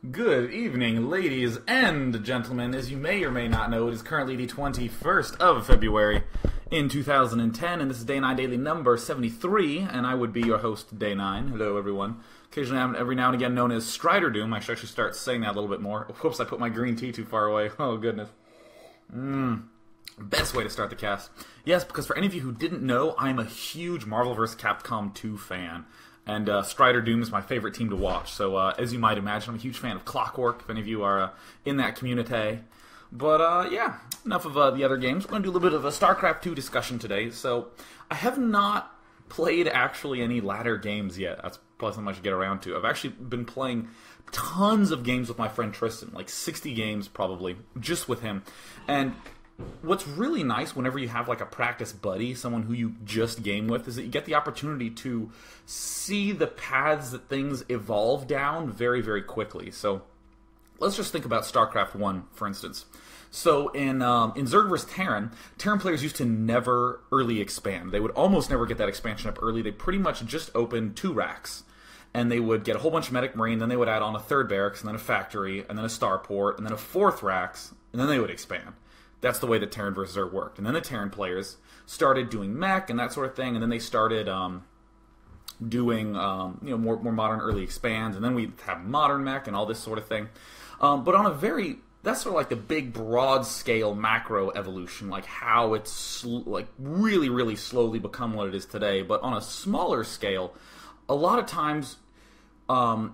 Good evening, ladies and gentlemen. As you may or may not know, it is currently the 21st of February in 2010, and this is Day 9 Daily number 73, and I would be your host, Day 9. Hello, everyone. Occasionally, I'm every now and again known as Strider Doom. I should actually start saying that a little bit more. Whoops, I put my green tea too far away. Oh, goodness. Best way to start the cast. Yes, because for any of you who didn't know, I'm a huge Marvel vs. Capcom 2 fan. And Strider Doom is my favorite team to watch. So, as you might imagine, I'm a huge fan of Clockwork, if any of you are in that community. But, yeah, enough of the other games. We're going to do a little bit of a StarCraft 2 discussion today. So, I have not played actually any ladder games yet. That's probably something I should get around to. I've actually been playing tons of games with my friend Tristan, like 60 games probably, just with him. And what's really nice whenever you have like a practice buddy, someone who you just game with, is that you get the opportunity to see the paths that things evolve down very, very quickly. So let's just think about StarCraft 1, for instance. So in Zerg vs. Terran players used to never early expand. They would almost never get that expansion up early. They pretty much just opened 2 racks. And they would get a whole bunch of medic marine, then they would add on a 3rd barracks, and then a factory, and then a starport, and then a 4th racks, and then they would expand. That's the way that Terran vs. Zerg worked. And then the Terran players started doing mech and that sort of thing, and then they started doing more modern early expands, and then we have modern mech and all this sort of thing. But on a very, that's sort of like the big broad scale macro evolution, like how it's like really, really slowly become what it is today. But on a smaller scale, a lot of times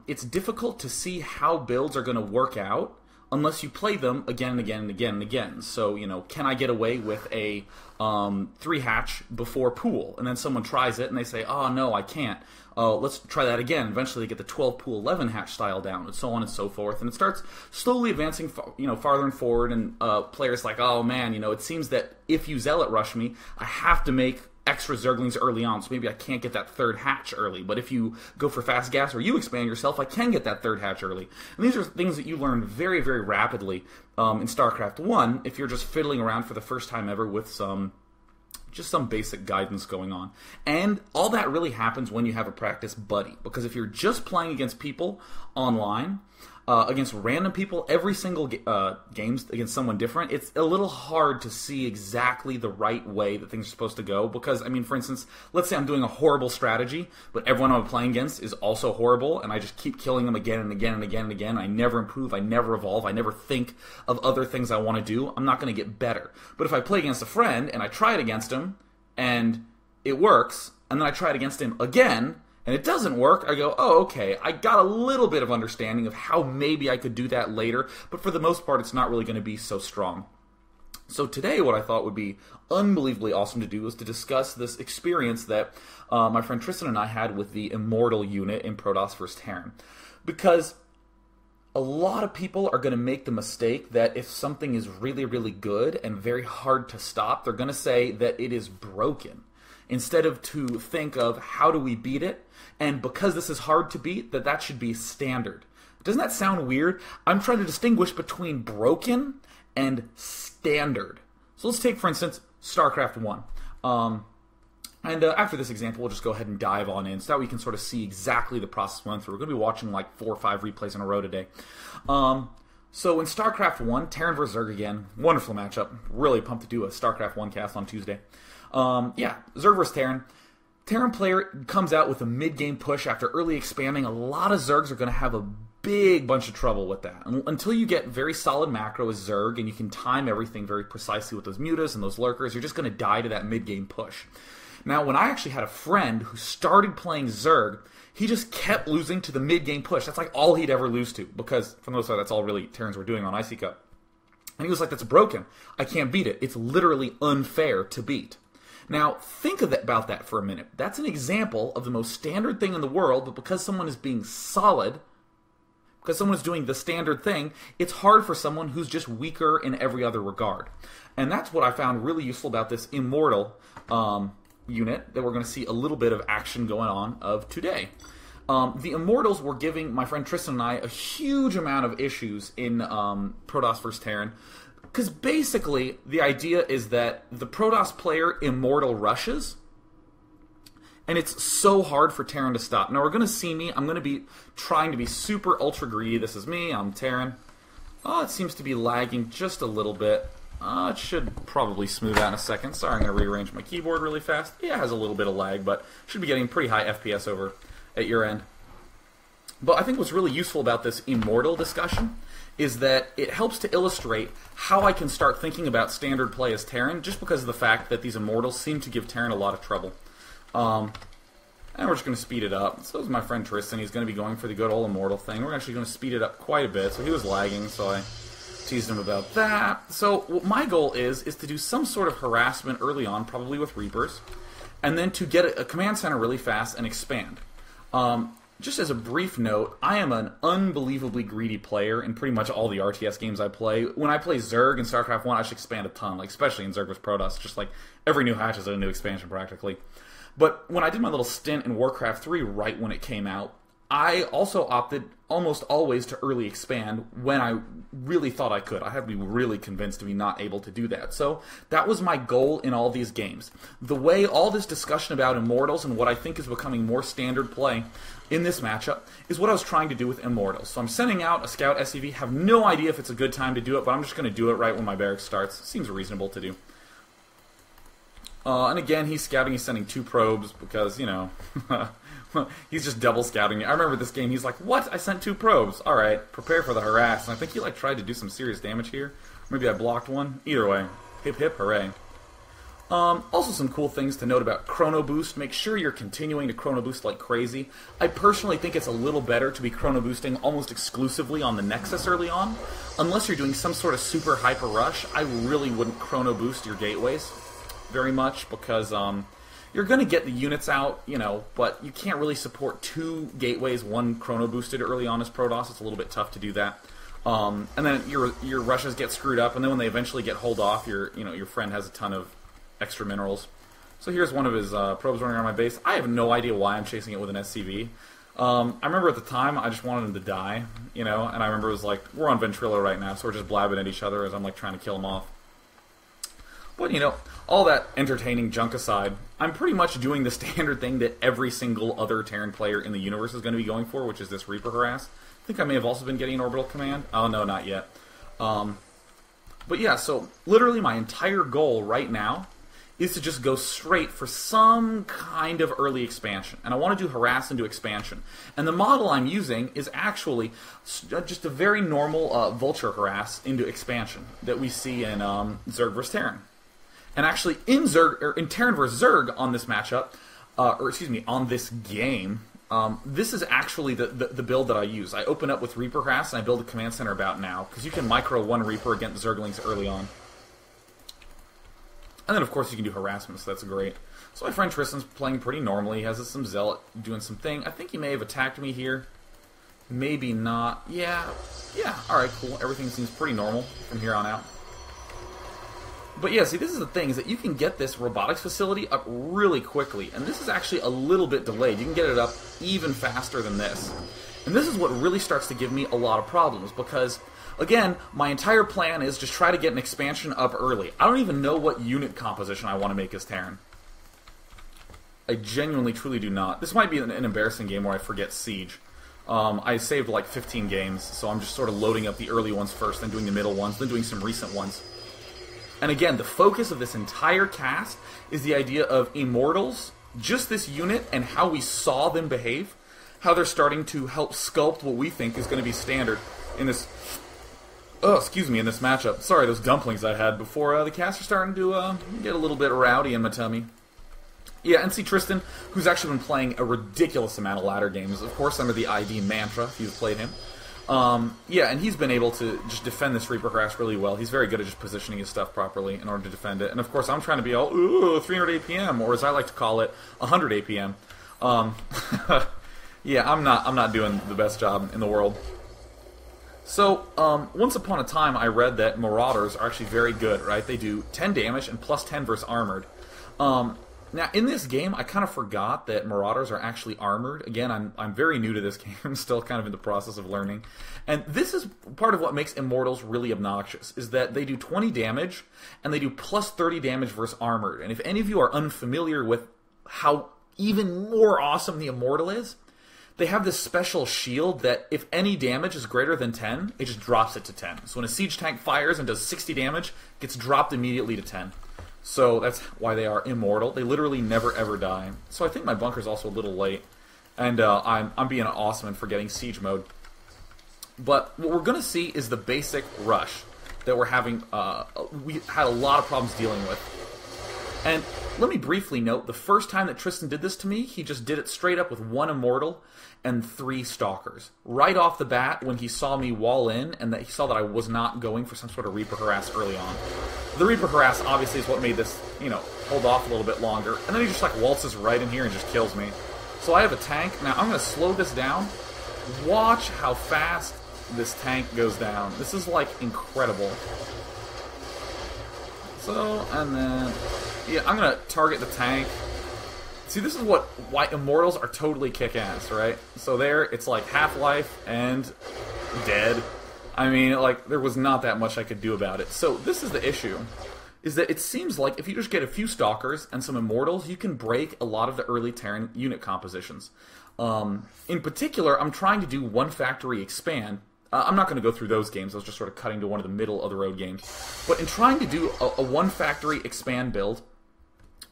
it's difficult to see how builds are going to work out unless you play them again and again and again and again. So, can I get away with a 3-hatch before pool? And then someone tries it and they say, oh, no, I can't. Let's try that again. Eventually they get the 12 pool 11-hatch style down, and so on and so forth. And it starts slowly advancing farther and forward, and players like, oh, man, it seems that if you Zealot rush me, I have to make extra Zerglings early on, so maybe I can't get that 3rd hatch early. But if you go for fast gas or you expand yourself, I can get that 3rd hatch early. And these are things that you learn very, very rapidly in StarCraft 1 if you're just fiddling around for the first time ever with some basic guidance going on. And all that really happens when you have a practice buddy, because if you're just playing against people online, against random people, every single games against someone different, it's a little hard to see exactly the right way that things are supposed to go. Because, for instance, let's say I'm doing a horrible strategy, but everyone I'm playing against is also horrible, and I just keep killing them again and again and again and again. I never improve, I never evolve, I never think of other things I want to do. I'm not going to get better. But if I play against a friend, and I try it against him, and it works, and then I try it against him again, and it doesn't work, I go, oh, okay, I got a little bit of understanding of how maybe I could do that later, but for the most part, it's not really going to be so strong. So today, what I thought would be unbelievably awesome to do is to discuss this experience that my friend Tristan and I had with the Immortal unit in Protoss vs. Terran. Because a lot of people are going to make the mistake that if something is really, really good and very hard to stop, they're going to say that it is broken, instead of to think of how do we beat it, and because this is hard to beat, that should be standard. Doesn't that sound weird? I'm trying to distinguish between broken and standard. So let's take, for instance, StarCraft 1. And after this example, we'll just go ahead and dive on in so that we can sort of see exactly the process we went through. We're going to be watching like 4 or 5 replays in a row today. So in StarCraft 1, Terran vs. Zerg again, wonderful matchup. Really pumped to do a StarCraft 1 cast on Tuesday. Zerg vs. Terran. Terran player comes out with a mid-game push after early expanding. A lot of Zergs are going to have a big bunch of trouble with that. Until you get very solid macro as Zerg and you can time everything very precisely with those mutas and those lurkers, you're just going to die to that mid-game push. Now, when I actually had a friend who started playing Zerg, he just kept losing to the mid-game push. That's like all he'd ever lose to, because for the most part, that's all really Terrans were doing on IC Cup. And he was like, that's broken. I can't beat it. It's literally unfair to beat. Now, think about that for a minute. That's an example of the most standard thing in the world, but because someone is being solid, because someone is doing the standard thing, it's hard for someone who's just weaker in every other regard. And that's what I found really useful about this Immortal unit that we're going to see a little bit of action going on of today. The Immortals were giving my friend Tristan and I a huge amount of issues in Protoss vs. Terran, because basically the idea is that the Protoss player Immortal rushes, And it's so hard for Terran to stop. Now, we're going to see me. I'm going to be trying to be super ultra greedy. This is me. I'm Terran. Oh, it seems to be lagging just a little bit. It should probably smooth out in a second. Sorry, I'm going to rearrange my keyboard really fast. Yeah, it has a little bit of lag, but should be getting pretty high FPS over at your end. But I think what's really useful about this Immortal discussion is that it helps to illustrate how I can start thinking about standard play as Terran, just because of the fact that these Immortals seem to give Terran a lot of trouble. And we're just going to speed it up. So is my friend Tristan. He's going to be going for the good old Immortal thing. We're actually going to speed it up quite a bit. So he was lagging, so I teased him about that. So what my goal is to do some sort of harassment early on, probably with Reapers, and then to get a command center really fast and expand. Just as a brief note, I am an unbelievably greedy player in pretty much all the RTS games I play. When I play Zerg in StarCraft 1, I should expand a ton, like especially in Zerg vs. Protoss. Just like every new hatch is a new expansion practically. But when I did my little stint in Warcraft 3 right when it came out, I also opted almost always to early expand when I really thought I could. I had to be really convinced to be not able to do that. So that was my goal in all these games. The way all this discussion about Immortals and what I think is becoming more standard play in this matchup is what I was trying to do with Immortals. So I'm sending out a Scout SCV, have no idea if it's a good time to do it, but I'm just going to do it right when my barracks starts. Seems reasonable to do. And again, he's scouting, he's sending 2 probes because, you know, he's just double scouting. I remember this game, he's like, what? I sent 2 probes. Alright, prepare for the harass. And I think he like tried to do some serious damage here. Maybe I blocked one. Either way, hip hip hooray. Also some cool things to note about Chrono Boost. Make sure you're continuing to Chrono Boost like crazy. I personally think it's a little better to be Chrono Boosting almost exclusively on the Nexus early on. Unless you're doing some sort of super hyper rush, I really wouldn't Chrono Boost your gateways very much, because you're going to get the units out, you know, but you can't really support 2 gateways, 1 chrono boosted early on as Protoss. It's a little bit tough to do that. And then your rushes get screwed up, and then when they eventually get hold off, your friend has a ton of extra minerals. So here's one of his probes running around my base. I have no idea why I'm chasing it with an SCV. I remember at the time I just wanted him to die, you know, and I remember it was like, we're on Ventrilo right now, so we're just blabbing at each other as I'm like trying to kill him off. But, you know, all that entertaining junk aside, I'm pretty much doing the standard thing that every single other Terran player in the universe is going to be going for, which is this Reaper harass. I think I may have also been getting an orbital command. Oh, no, not yet. But yeah, so literally my entire goal right now is to just go straight for some kind of early expansion. And I want to do harass into expansion. And the model I'm using is actually just a very normal vulture harass into expansion that we see in Zerg vs. Terran. And actually, in Terran vs. Zerg on this matchup, or excuse me, on this game, this is actually the build that I use. I open up with Reaper harass and I build a command center about now, because you can micro 1 Reaper against Zerglings early on. And then, of course, you can do harassment, so that's great. So my friend Tristan's playing pretty normally. He has some Zealot doing some thing. I think he may have attacked me here. Maybe not. Yeah, alright, cool. Everything seems pretty normal from here on out. But yeah, see, this is the thing, is that you can get this robotics facility up really quickly, and this is actually a little bit delayed. You can get it up even faster than this. And this is what really starts to give me a lot of problems, because, again, my entire plan is just try to get an expansion up early. I don't even know what unit composition I want to make as Terran. I genuinely, truly do not. This might be an embarrassing game where I forget Siege. I saved like 15 games, so I'm just sort of loading up the early ones first, then doing the middle ones, then doing some recent ones. And again, the focus of this entire cast is the idea of Immortals, just this unit, and how we saw them behave, how they're starting to help sculpt what we think is going to be standard in this, in this matchup. Sorry, those dumplings I had before the cast are starting to get a little bit rowdy in my tummy. Yeah, and see Tristan, who's actually been playing a ridiculous amount of ladder games, of course under the ID Mantra, if you've played him. Yeah, and he's been able to just defend this Reaper harass really well. He's very good at just positioning his stuff properly in order to defend it. And of course, I'm trying to be all, ooh, 300 APM, or as I like to call it, 100 APM. Yeah, I'm not doing the best job in the world. So, once upon a time, I read that Marauders are actually very good, right? They do 10 damage and plus 10 versus armored. Now, in this game, I kind of forgot that Marauders are actually armored. Again, I'm very new to this game. I'm still kind of in the process of learning. And this is part of what makes Immortals really obnoxious, is that they do 20 damage, and they do plus 30 damage versus armored. And if any of you are unfamiliar with how even more awesome the Immortal is, they have this special shield that if any damage is greater than 10, it just drops it to 10. So when a siege tank fires and does 60 damage, it gets dropped immediately to 10. So that's why they are immortal. They literally never ever die. So I think my bunker's also a little late. And I'm being awesome and forgetting siege mode. But what we're going to see is the basic rush that we're having, we had a lot of problems dealing with. And let me briefly note, the first time that Tristan did this to me, he just did it straight up with 1 Immortal and 3 Stalkers. Right off the bat, when he saw me wall in, and that he saw that I was not going for some sort of Reaper Harass early on. The Reaper Harass obviously is what made this, you know, hold off a little bit longer. And then he just like waltzes right in here and just kills me. So I have a tank. Now I'm going to slow this down. Watch how fast this tank goes down. This is like incredible. So, and then, yeah, I'm going to target the tank. See, this is why Immortals are totally kick-ass, right? So there, it's like Half-Life and dead. I mean, like, there was not that much I could do about it. So this is the issue, is that it seems like if you just get a few Stalkers and some Immortals, you can break a lot of the early Terran unit compositions. In particular, I'm trying to do one factory expand. I'm not going to go through those games. I was just sort of cutting to one of the middle-of-the-road games. But in trying to do a one-factory expand build,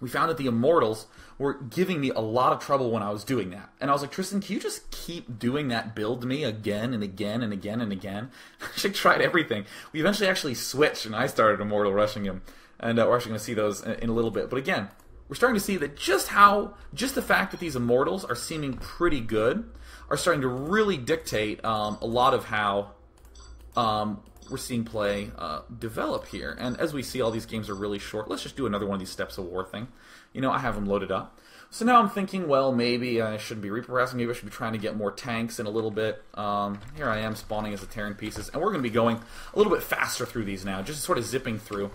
we found that the Immortals were giving me a lot of trouble when I was doing that. And I was like, Tristan, can you just keep doing that build to me again and again and again and again? I tried everything. We eventually actually switched, and I started Immortal rushing him. And we're actually going to see those in a little bit. But again, we're starting to see that just the fact that these Immortals are seeming pretty good are starting to really dictate a lot of how we're seeing play develop here. And as we see, all these games are really short. Let's just do another one of these Steps of War thing. You know, I have them loaded up. So now I'm thinking, well, maybe I shouldn't be Reaper Harassing. Maybe I should be trying to get more tanks in a little bit. Here I am spawning as a Terran Pieces. And we're going to be going a little bit faster through these now, just sort of zipping through.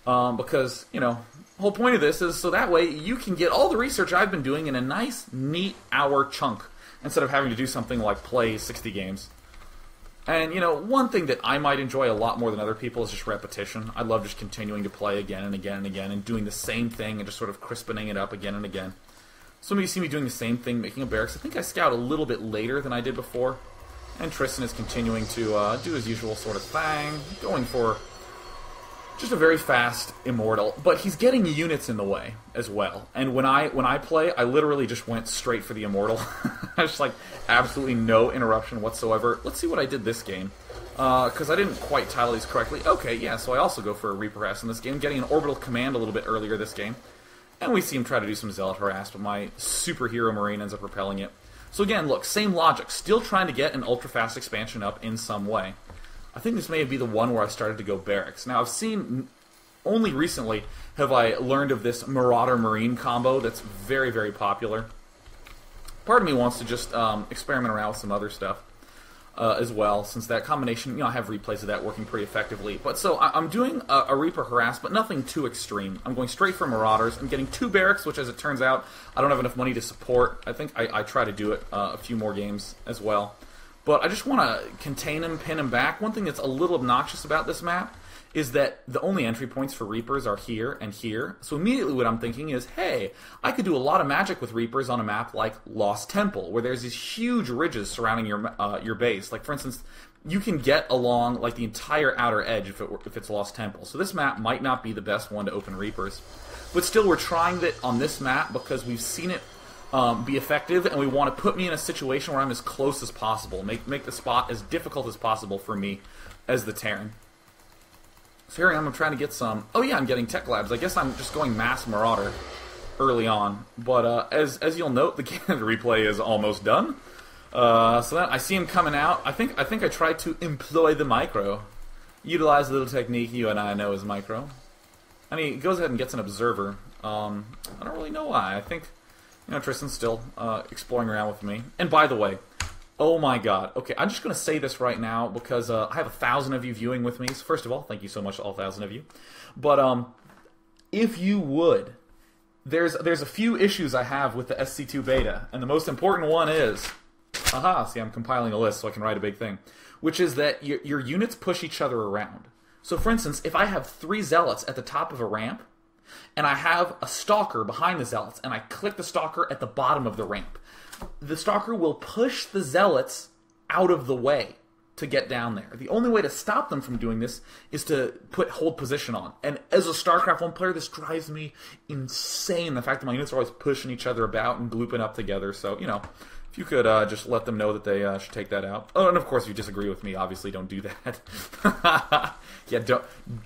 Because, you know, the whole point of this is so that way you can get all the research I've been doing in a nice, neat hour chunk, instead of having to do something like play 60 games. And, you know, one thing that I might enjoy a lot more than other people is just repetition. I love just continuing to play again and again and again and doing the same thing and just sort of crispening it up again and again. Some of you see me doing the same thing, making a barracks. I think I scout a little bit later than I did before. And Tristan is continuing to do his usual sort of thing, going for just a very fast Immortal, but he's getting units in the way as well. And when I play, I literally just went straight for the Immortal. Just like absolutely no interruption whatsoever. Let's see what I did this game, because I didn't quite title these correctly. Okay, yeah, so I also go for a Reaper Harass in this game, getting an Orbital Command a little bit earlier this game. And we see him try to do some Zealot Harass, but my superhero Marine ends up repelling it. So again, look, same logic. Still trying to get an ultra-fast expansion up in some way. I think this may be the one where I started to go barracks. Now, I've seen, only recently have I learned of this Marauder Marine combo that's very, very popular. Part of me wants to just experiment around with some other stuff as well, since that combination, you know, I have replays of that working pretty effectively. But so I'm doing a Reaper Harass, but nothing too extreme. I'm going straight for Marauders. I'm getting 2 barracks, which, as it turns out, I don't have enough money to support. I think I try to do it a few more games as well. But I just want to contain him, pin him back. One thing that's a little obnoxious about this map is that the only entry points for Reapers are here and here. So immediately what I'm thinking is, hey, I could do a lot of magic with Reapers on a map like Lost Temple, where there's these huge ridges surrounding your base. Like, for instance, you can get along like the entire outer edge if it's Lost Temple. So this map might not be the best one to open Reapers. But still, we're trying it on this map because we've seen it be effective, and we want to put me in a situation where I'm as close as possible. Make the spot as difficult as possible for me as the Terran. So here I am, I'm trying to get some... Oh yeah, I'm getting Tech Labs. I guess I'm just going Mass Marauder early on. But as you'll note, the replay is almost done. So that I see him coming out. I think I tried to employ the micro. Utilize a little technique you and I know is micro. And he goes ahead and gets an Observer. I don't really know why. I think... You know, Tristan's still exploring around with me. And by the way, oh my god. Okay, I'm just going to say this right now because I have 1,000 of you viewing with me. So first of all, thank you so much to all 1,000 of you. But if you would, there's a few issues I have with the SC2 beta. And the most important one is... Aha, see, I'm compiling a list so I can write a big thing. Which is that your units push each other around. So for instance, if I have 3 Zealots at the top of a ramp, and I have a stalker behind the zealots, and I click the stalker at the bottom of the ramp. The stalker will push the zealots out of the way to get down there. The only way to stop them from doing this is to hold position on. And as a StarCraft 1 player, this drives me insane. The fact that my units are always pushing each other about and glooping up together. So, you know, if you could just let them know that they should take that out. Oh, and of course, if you disagree with me, obviously don't do that. Yeah,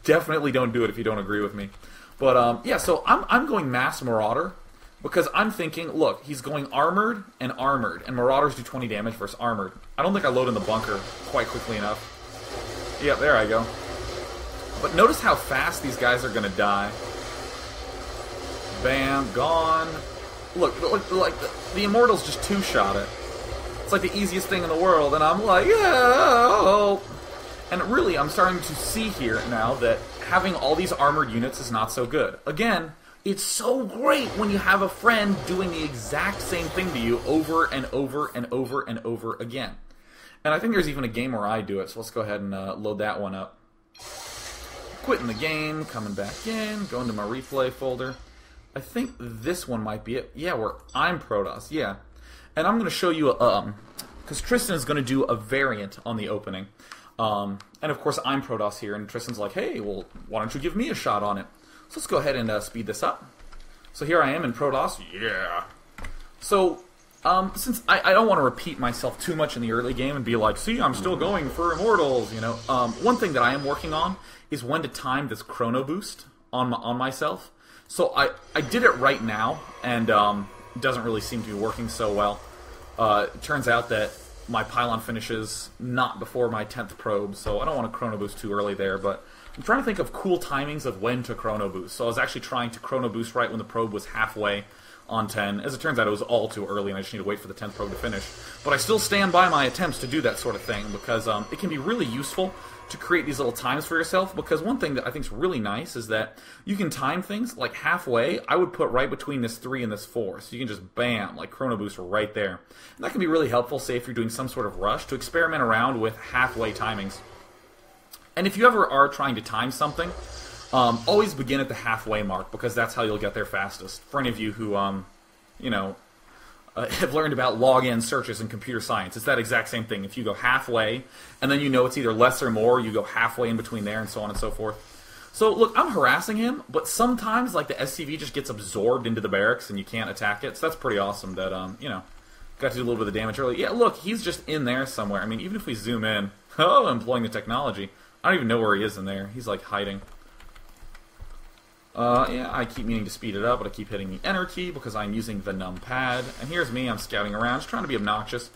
definitely don't do it if you don't agree with me. But, yeah, so I'm going Mass Marauder. Because I'm thinking, look, he's going armored, and Marauders do 20 damage versus armored. I don't think I load in the bunker quite quickly enough. Yeah, there I go. But notice how fast these guys are going to die. Bam, gone. Look, like the Immortals just two-shot it. It's like the easiest thing in the world, and I'm like, yeah. And really, I'm starting to see here now that having all these armored units is not so good. Again, it's so great when you have a friend doing the exact same thing to you over and over and over and over again. And I think there's even a game where I do it, so let's go ahead and load that one up. Quitting the game, coming back in, going to my replay folder. I think this one might be it. Yeah, where I'm Protoss, yeah. And I'm going to show you, because Tristan is going to do a variant on the opening. And of course I'm Protoss here, and Tristan's like, hey, well, why don't you give me a shot on it? So let's go ahead and speed this up. So here I am in Protoss. Yeah. So, since I don't want to repeat myself too much in the early game and be like, see, I'm still going for Immortals, you know. One thing that I am working on is when to time this chrono boost on myself. So I did it right now, and it doesn't really seem to be working so well. It turns out that my pylon finishes not before my 10th probe, so I don't want to chrono boost too early there, but I'm trying to think of cool timings of when to chrono boost. So I was actually trying to chrono boost right when the probe was halfway on 10. As it turns out, it was all too early, and I just need to wait for the 10th probe to finish. But I still stand by my attempts to do that sort of thing, because it can be really useful to create these little times for yourself, because one thing that I think is really nice is that you can time things, like halfway, I would put right between this 3 and this 4, so you can just bam, like chrono boost right there. And that can be really helpful, say if you're doing some sort of rush, to experiment around with halfway timings. And if you ever are trying to time something, always begin at the halfway mark, because that's how you'll get there fastest. For any of you who, you know, have learned about login searches in computer science, it's that exact same thing. If you go halfway, and then you know it's either less or more, you go halfway in between there, and so on and so forth. So, look, I'm harassing him, but sometimes, like, the SCV just gets absorbed into the barracks, and you can't attack it, so that's pretty awesome that, you know, got to do a little bit of damage early. Yeah, look, he's just in there somewhere. I mean, even if we zoom in, oh, employing the technology, I don't even know where he is in there. He's, like, hiding. Yeah, I keep meaning to speed it up, but I keep hitting the enter key because I'm using the numpad. And here's me, I'm scouting around, just trying to be obnoxious.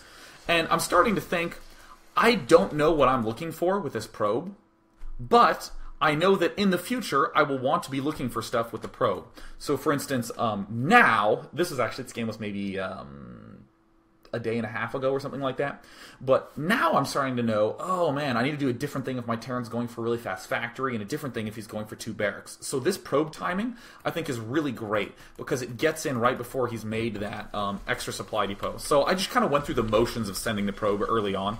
And I'm starting to think, I don't know what I'm looking for with this probe, but I know that in the future, I will want to be looking for stuff with the probe. So, for instance, now, this game was maybe a day and a half ago or something like that. But now I'm starting to know, oh man, I need to do a different thing if my Terran's going for a really fast factory, and a different thing if he's going for 2 barracks. So this probe timing, I think, is really great, because it gets in right before he's made that extra supply depot. So I just kind of went through the motions of sending the probe early on.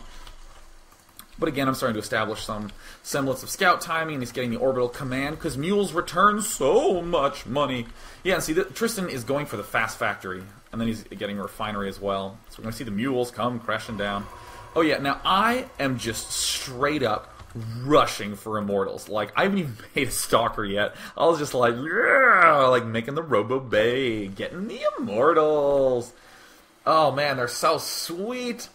But again, I'm starting to establish some semblance of scout timing, and he's getting the orbital command, because mules return so much money. Yeah, and see, Tristan is going for the fast factory, and then he's getting a refinery as well. So we're going to see the mules come crashing down. Oh yeah, now I am just straight up rushing for Immortals. Like, I haven't even made a Stalker yet. I was just like, yeah, like making the Robo Bay, getting the Immortals. Oh man, they're so sweet.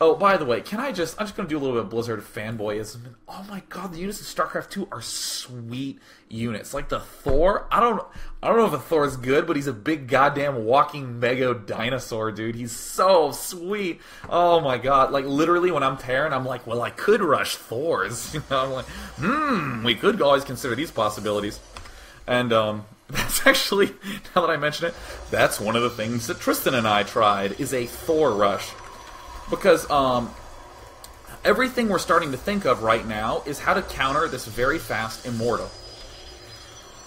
Oh, by the way, I'm just going to do a little bit of Blizzard fanboyism. Oh my god, the units in StarCraft 2 are sweet units. Like the Thor, I don't know if a Thor is good, but he's a big goddamn walking mega dinosaur, dude. He's so sweet. Oh my god, like literally when I'm Terran, I'm like, well, I could rush Thors. You know, I'm like, we could always consider these possibilities. And, that's actually, now that I mention it, that's one of the things that Tristan and I tried, is a Thor rush. Because everything we're starting to think of right now is how to counter this very fast Immortal.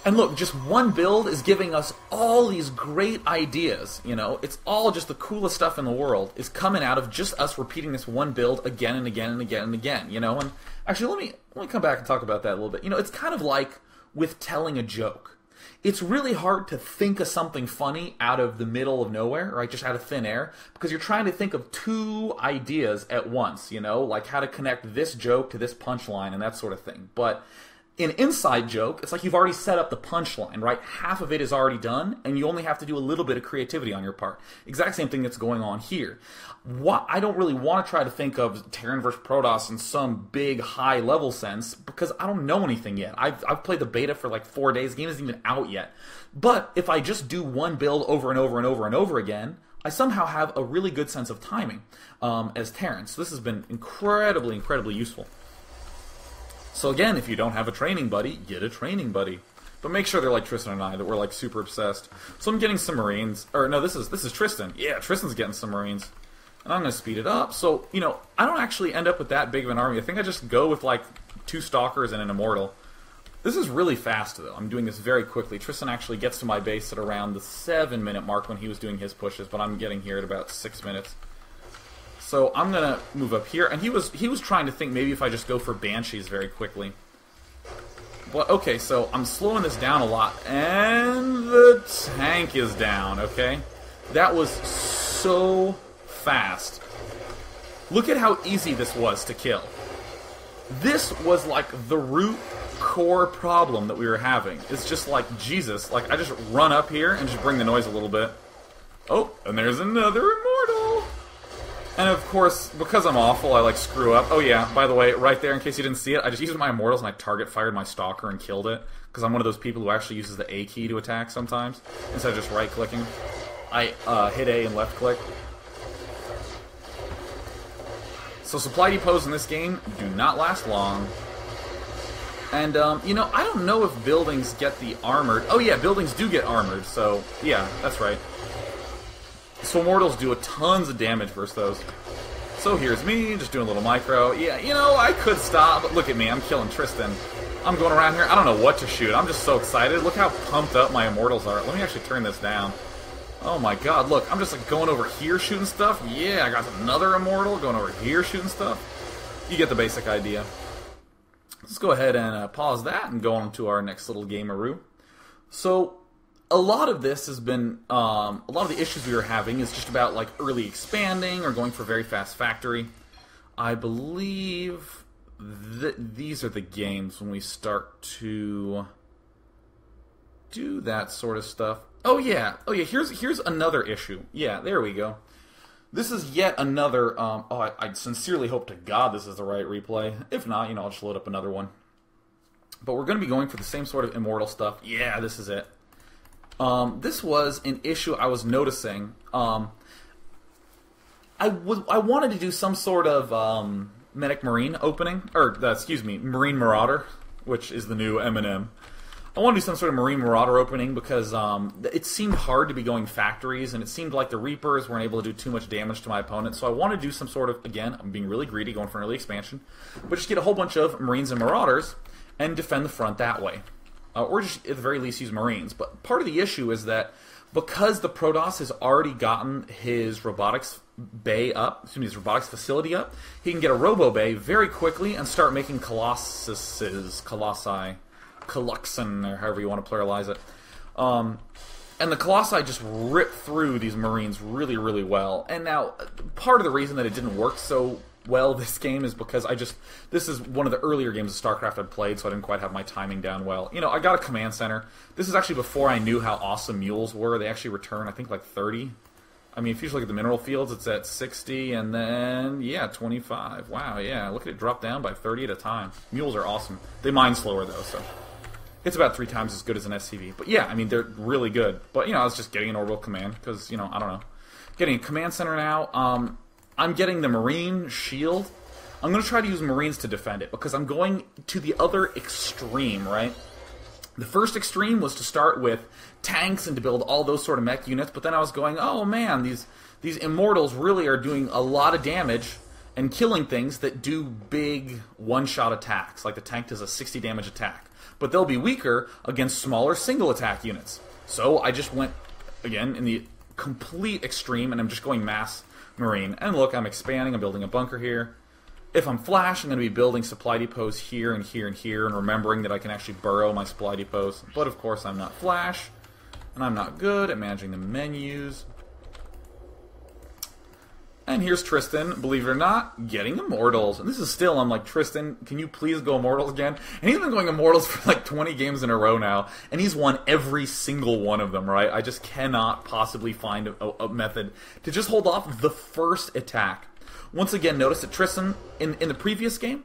And look, just one build is giving us all these great ideas, you know? It's all just the coolest stuff in the world is coming out of just us repeating this one build again and again and again and again, you know? And actually, let me come back and talk about that a little bit. You know, it's kind of like with telling a joke. it's really hard to think of something funny out of the middle of nowhere, right? Just out of thin air, because you're trying to think of two ideas at once, you know, like how to connect this joke to this punchline and that sort of thing. But in inside joke, it's like you've already set up the punchline, right? Half of it is already done, and you only have to do a little bit of creativity on your part. Exact same thing that's going on here. I don't really want to try to think of Terran versus Protoss in some big, high-level sense, because I don't know anything yet. I've played the beta for like 4 days. The game isn't even out yet. But if I just do one build over and over and over and over again, I somehow have a really good sense of timing as Terran. So this has been incredibly, incredibly useful. So again, if you don't have a training buddy, get a training buddy. But make sure they're like Tristan and I, that we're like super obsessed. So I'm getting some Marines. Or no, this is Tristan. Yeah, Tristan's getting some Marines. And I'm going to speed it up. So, you know, I don't actually end up with that big of an army. I think I just go with like 2 Stalkers and an Immortal. This is really fast, though. I'm doing this very quickly. Tristan actually gets to my base at around the 7-minute mark when he was doing his pushes, but I'm getting here at about 6 minutes. So I'm gonna move up here, and he was trying to think maybe if I just go for Banshees very quickly. But okay, so I'm slowing this down a lot, and the tank is down. Okay, that was so fast. Look at how easy this was to kill. This was like the root core problem that we were having. It's just like Jesus. Like I just run up here and just bring the noise a little bit. Oh, and there's another Immortal. And of course, because I'm awful, I like screw up. Oh yeah, by the way, right there, in case you didn't see it, I just used my Immortals and I target fired my Stalker and killed it. Because I'm one of those people who actually uses the A key to attack sometimes, instead of just right-clicking. I hit A and left-click. So supply depots in this game do not last long. And, you know, I don't know if buildings get the armored... Oh yeah, buildings do get armored, so yeah, that's right. So Immortals do tons of damage versus those. So here's me, just doing a little micro. Yeah, you know, I could stop, but look at me, I'm killing Tristan. I'm going around here, I don't know what to shoot. I'm just so excited. Look how pumped up my Immortals are. Let me actually turn this down. Oh my god, look, I'm just like going over here shooting stuff. Yeah, I got another Immortal going over here shooting stuff. You get the basic idea. Let's go ahead and pause that and go on to our next little gameroo. So, a lot of this has been, a lot of the issues we were having is just about like early expanding or going for very fast factory. I believe that these are the games when we start to do that sort of stuff. Oh yeah, here's another issue. Yeah, there we go. This is yet another, I sincerely hope to God this is the right replay. If not, you know, I'll just load up another one. But we're going to be going for the same sort of Immortal stuff. Yeah, this is it. This was an issue I was noticing. I wanted to do some sort of Medic Marine opening, or excuse me, Marine Marauder, which is the new M&M. I wanted to do some sort of Marine Marauder opening because it seemed hard to be going factories, and it seemed like the Reapers weren't able to do too much damage to my opponent. So I wanted to do some sort of, again, I'm being really greedy, going for an early expansion, but just get a whole bunch of Marines and Marauders and defend the front that way. Or just, at the very least, use Marines. But part of the issue is that because the Protoss has already gotten his robotics bay up, excuse me, his robotics facility up, he can get a Robo Bay very quickly and start making Colossi, Coluxin, or however you want to pluralize it. And the Colossi just rip through these Marines really, really well. And now, part of the reason that it didn't work so well this game is because this is one of the earlier games of StarCraft I'd played, so I didn't quite have my timing down well. You know, I got a command center. This is actually before I knew how awesome mules were. They actually return, I think, like 30. I mean, if you just look at the mineral fields, it's at 60, and then, yeah, 25. Wow, yeah, look at it drop down by 30 at a time. Mules are awesome. They mine slower, though, so it's about 3 times as good as an SCV. But yeah, I mean, they're really good. But, you know, I was just getting an orbital command, because, you know, I don't know. Getting a command center now. I'm getting the Marine shield. I'm going to try to use Marines to defend it, because I'm going to the other extreme, right? The first extreme was to start with tanks and to build all those sort of mech units, but then I was going, oh man, these Immortals really are doing a lot of damage and killing things that do big one-shot attacks, like the tank does a 60 damage attack. But they'll be weaker against smaller single attack units. So I just went, again, in the complete extreme, and I'm just going mass Marine. And look, I'm expanding, I'm building a bunker here. If I'm Flash, I'm going to be building supply depots here and here and here, and remembering that I can actually burrow my supply depots. But of course, I'm not Flash, and I'm not good at managing the menus. And here's Tristan, believe it or not, getting Immortals. And this is still, I'm like, Tristan, can you please go Immortals again? And he's been going Immortals for like 20 games in a row now, and he's won every single one of them, right? I just cannot possibly find a method to just hold off the first attack. Once again, notice that Tristan, in the previous game,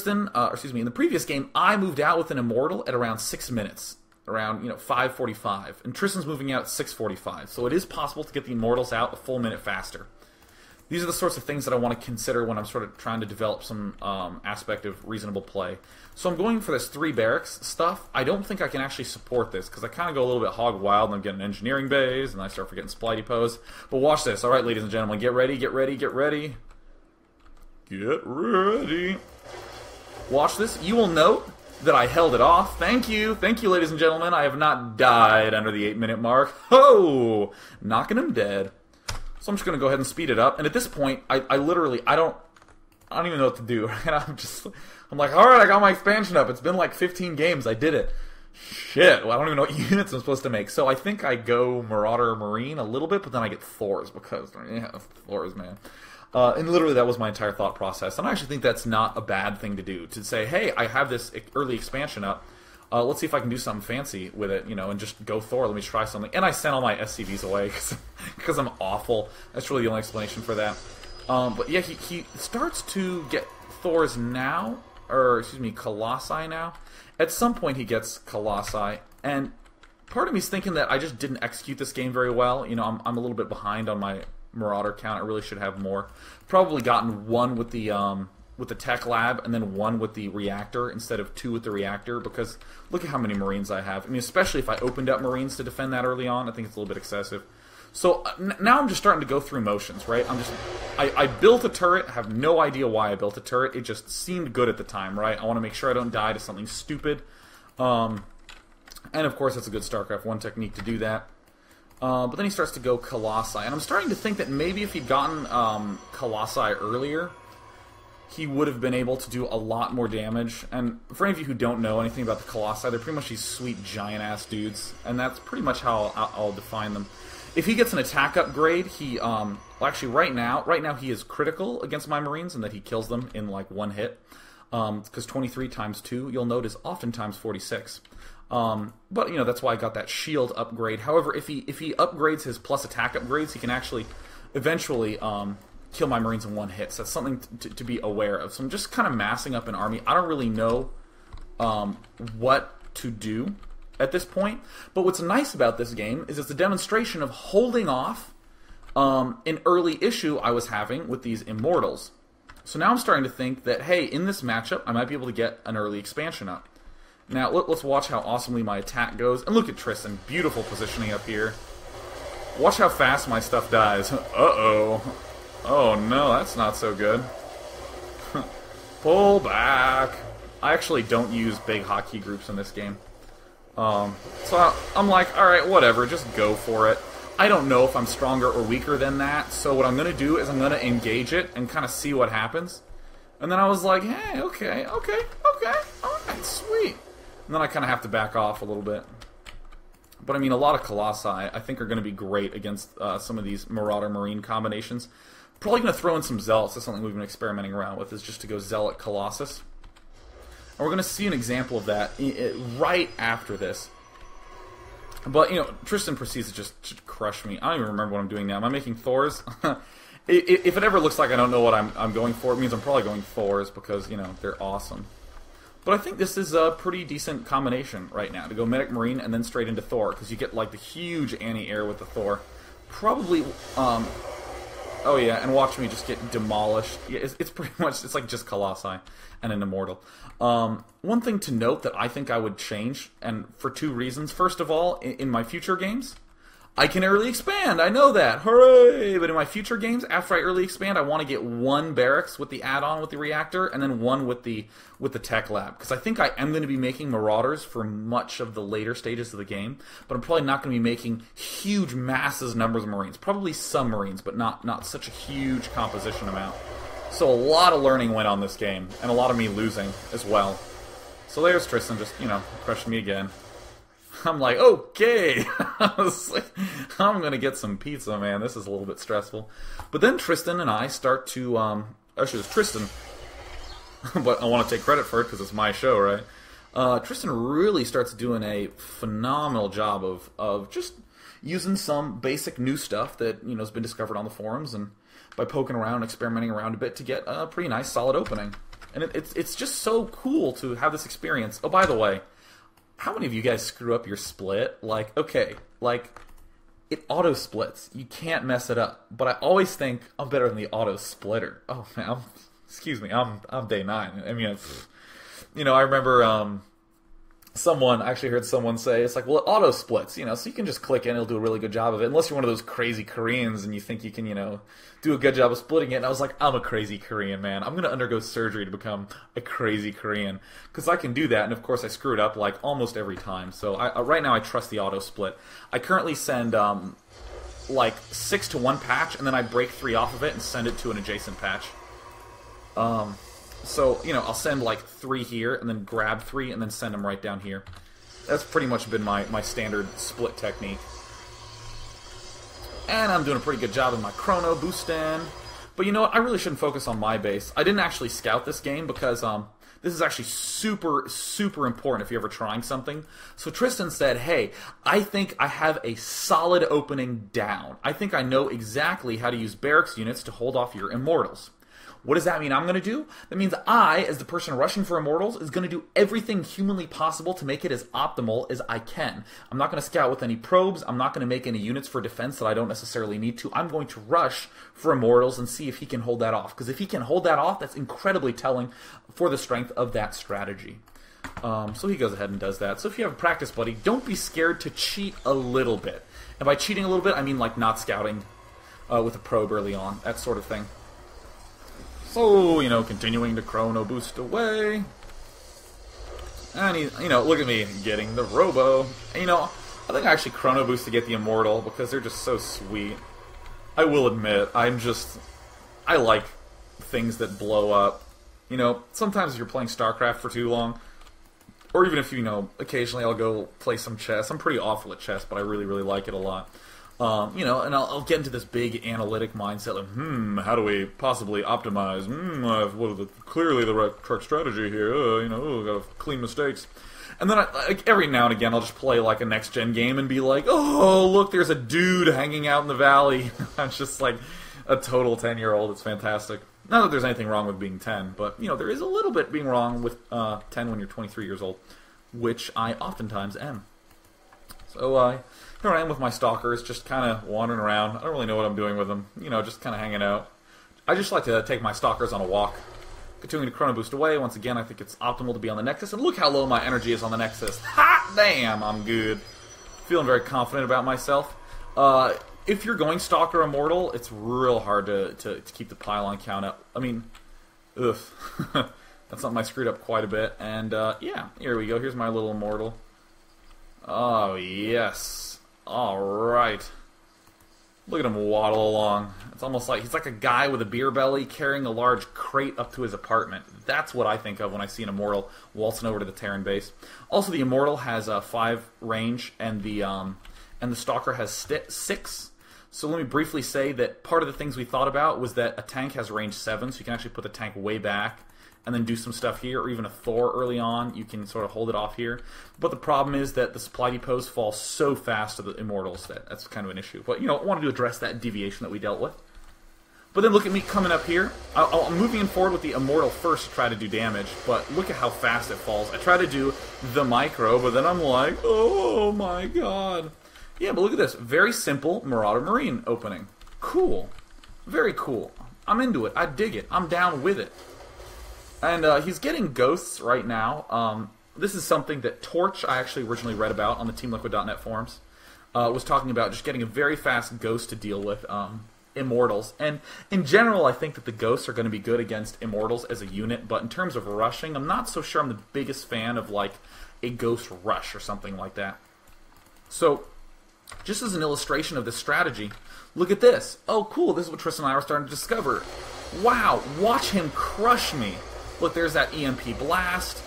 in the previous game, I moved out with an Immortal at around 6 minutes. Around 5:45. And Tristan's moving out at 6:45. So it is possible to get the Immortals out a full minute faster. These are the sorts of things that I want to consider when I'm sort of trying to develop some aspect of reasonable play. So I'm going for this 3 barracks stuff. I don't think I can actually support this, because I kind of go a little bit hog wild, and I'm getting engineering bays, and I start forgetting supply depots. But watch this. Alright, ladies and gentlemen, get ready, get ready, get ready. Get ready. Watch this. You will note that I held it off. Thank you, ladies and gentlemen. I have not died under the 8-minute mark. Ho! Knocking him dead. So I'm just going to go ahead and speed it up. And at this point, I literally, I don't even know what to do. And I'm like, alright, I got my expansion up. It's been like 15 games. I did it. Shit. Well, I don't even know what units I'm supposed to make. So I think I go Marauder Marine a little bit, but then I get Thors because, yeah, Thors, man. And literally that was my entire thought process. And I actually think that's not a bad thing to do. To say, hey, I have this early expansion up. Let's see if I can do something fancy with it, and just go Thor. Let me try something. And I sent all my SCVs away because I'm awful. That's really the only explanation for that. But yeah, he starts to get Thors now, or excuse me, Colossi now. At some point he gets Colossi, and part of me is thinking that I just didn't execute this game very well. I'm a little bit behind on my Marauder count. I really should have more. Probably gotten 1 with the tech lab, and then 1 with the reactor instead of 2 with the reactor, because look at how many Marines I have. I mean, especially if I opened up Marines to defend that early on, I think it's a little bit excessive. So now I'm just starting to go through motions, right? I built a turret, I have no idea why I built a turret, it just seemed good at the time, right? I want to make sure I don't die to something stupid. And of course that's a good StarCraft 1 technique to do that. But then he starts to go Colossi, and I'm starting to think that maybe if he'd gotten Colossi earlier, he would have been able to do a lot more damage. And for any of you who don't know anything about the Colossi, they're pretty much these sweet giant-ass dudes, and that's pretty much how I'll define them. If he gets an attack upgrade, he, well, actually right now he is critical against my Marines, in that he kills them in like 1 hit. Because 23 times 2, you'll note, is oftentimes 46. But, that's why I got that shield upgrade. However, if he upgrades his plus attack upgrades, he can actually eventually kill my Marines in 1 hit. So that's something to be aware of. So I'm just kind of massing up an army. I don't really know what to do at this point. But what's nice about this game is it's a demonstration of holding off an early issue I was having with these Immortals. So now I'm starting to think that, hey, in this matchup, I might be able to get an early expansion up. Now, let's watch how awesomely my attack goes. And look at Tristan. Beautiful positioning up here. Watch how fast my stuff dies. Uh-oh. Oh, no, that's not so good. Pull back. I actually don't use big hotkey groups in this game. So I'm like, alright, whatever, just go for it. I don't know if I'm stronger or weaker than that, so what I'm going to do is I'm going to engage it and kind of see what happens. And then I was like, hey, okay, alright, sweet. And then I kind of have to back off a little bit. But I mean, a lot of Colossi I think are going to be great against some of these Marauder Marine combinations. Probably going to throw in some Zealots. That's something we've been experimenting around with, is just to go Zealot Colossus. And we're going to see an example of that right after this. But, Tristan proceeds to just crush me. I don't even remember what I'm doing now. Am I making Thors? If it ever looks like I don't know what I'm going for, it means I'm probably going Thors because, they're awesome. But I think this is a pretty decent combination right now, to go Medic Marine and then straight into Thor, because you get, like, the huge anti-air with the Thor. Probably, oh yeah, and watch me just get demolished. Yeah, it's pretty much, it's like just Colossi and an Immortal. One thing to note that I think I would change, and for 2 reasons. First of all, in my future games, I can early expand, I know that, hooray! But in my future games, after I early expand, I want to get 1 barracks with the add-on with the reactor, and then 1 with the tech lab. Because I think I am going to be making Marauders for much of the later stages of the game, but I'm probably not going to be making huge masses numbers of Marines. Probably some Marines, but not such a huge composition amount. So a lot of learning went on this game, and a lot of me losing as well. So there's Tristan just, you know, crushing me again. I'm like, okay, I was like, I'm going to get some pizza, man. This is a little bit stressful. But then Tristan and I start to, actually it's Tristan, but I want to take credit for it because it's my show, right? Tristan really starts doing a phenomenal job of just using some basic new stuff that, you know, has been discovered on the forums, and by poking around, experimenting around a bit to get a pretty nice, solid opening. And it's just so cool to have this experience. Oh, by the way, how many of you guys screw up your split? Like, okay, like, it auto-splits. You can't mess it up. But I always think I'm better than the auto-splitter. Oh, man, excuse me, I'm day 9. I mean, you know, I remember I actually heard someone say, it's like, well, it auto-splits, you know, so you can just click in, it'll do a really good job of it, unless you're one of those crazy Koreans and you think you can, you know, do a good job of splitting it. And I was like, I'm a crazy Korean, man. I'm going to undergo surgery to become a crazy Korean, because I can do that, and of course I screw it up, like, almost every time. So right now I trust the auto-split. I currently send, like, 6 to 1 patch, and then I break 3 off of it and send it to an adjacent patch. So, you know, I'll send like 3 here, and then grab 3, and then send them right down here. That's pretty much been my standard split technique. And I'm doing a pretty good job of my chrono boosting. But you know what, I really shouldn't focus on my base. I didn't actually scout this game because this is actually super, super important if you're ever trying something. So Tristan said, hey, I think I have a solid opening down. I think I know exactly how to use barracks units to hold off your Immortals. What does that mean I'm going to do? That means I, as the person rushing for Immortals, is going to do everything humanly possible to make it as optimal as I can. I'm not going to scout with any probes. I'm not going to make any units for defense that I don't necessarily need to. I'm going to rush for Immortals and see if he can hold that off. Because if he can hold that off, that's incredibly telling for the strength of that strategy. So he goes ahead and does that. So if you have a practice buddy, don't be scared to cheat a little bit. And by cheating a little bit, I mean like not scouting with a probe early on, that sort of thing. So, you know, continuing to chrono boost away. And he, you know, look at me getting the robo. And, you know, I think I actually chrono boost to get the immortal because they're just so sweet. I will admit, I like things that blow up. You know, sometimes if you're playing StarCraft for too long, or even if, you know, occasionally I'll go play some chess. I'm pretty awful at chess, but I really, really like it a lot. You know, and I'll get into this big analytic mindset, like, how do we possibly optimize? What are clearly the correct strategy here? You know, gotta clean mistakes. And then like, every now and again, I'll just play like a next-gen game and be like, oh, look, there's a dude hanging out in the valley. I'm just like a total 10-year-old. It's fantastic. Not that there's anything wrong with being 10, but, you know, there is a little bit being wrong with 10 when you're 23 years old, which I oftentimes am. So, here I am with my stalkers, just kind of wandering around. I don't really know what I'm doing with them. You know, just kind of hanging out. I just like to take my stalkers on a walk. Continuing to chrono boost away. Once again, I think it's optimal to be on the Nexus. And look how low my energy is on the Nexus. Hot damn, I'm good. Feeling very confident about myself. If you're going Stalker Immortal, it's real hard to keep the pylon count up. I mean, ugh. That's something I screwed up quite a bit. And, yeah, here we go. Here's my little Immortal. Oh, yes. Alright. Look at him waddle along. It's almost like he's like a guy with a beer belly carrying a large crate up to his apartment. That's what I think of when I see an Immortal waltzing over to the Terran base. Also, the Immortal has 5 range, and the Stalker has 6. So let me briefly say that part of the things we thought about was that a tank has range 7, so you can actually put the tank way back and then do some stuff here, or even a Thor early on. You can sort of hold it off here. But the problem is that the supply depots fall so fast to the Immortals that that's kind of an issue. But, you know, I wanted to address that deviation that we dealt with. But then look at me coming up here. I'm moving in forward with the Immortal first to try to do damage, but look at how fast it falls. I try to do the micro, but then I'm like, oh my god. Yeah, but look at this. Very simple Marauder Marine opening. Cool. Very cool. I'm into it. I dig it. I'm down with it. And he's getting ghosts right now. This is something that Torch, I actually originally read about on the TeamLiquid.net forums, was talking about just getting a very fast ghost to deal with Immortals. And in general, I think that the ghosts are going to be good against Immortals as a unit, but in terms of rushing, I'm not so sure I'm the biggest fan of like a ghost rush or something like that. So, just as an illustration of this strategy, look at this. Oh, cool, this is what Tristan and I were starting to discover. Wow, watch him crush me. Look, there's that EMP blast.